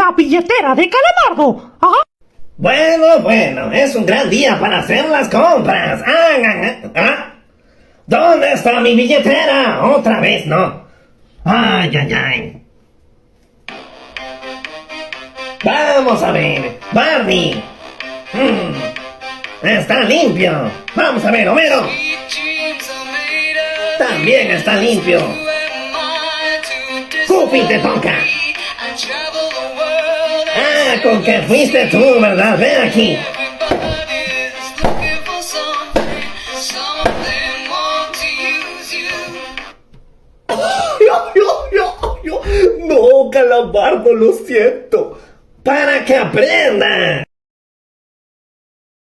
la billetera de Calamardo. ¿Ah? Bueno, es un gran día para hacer las compras. ¿Dónde está mi billetera? Otra vez, ¿no? Ay, ay, ay. Vamos a ver, Barney. Está limpio. Vamos a ver, Homero. También está limpio. Goofy, te toca. Con que fuiste tú, ¿verdad? Ven aquí. No, Calamardo, lo siento. Para que aprenda.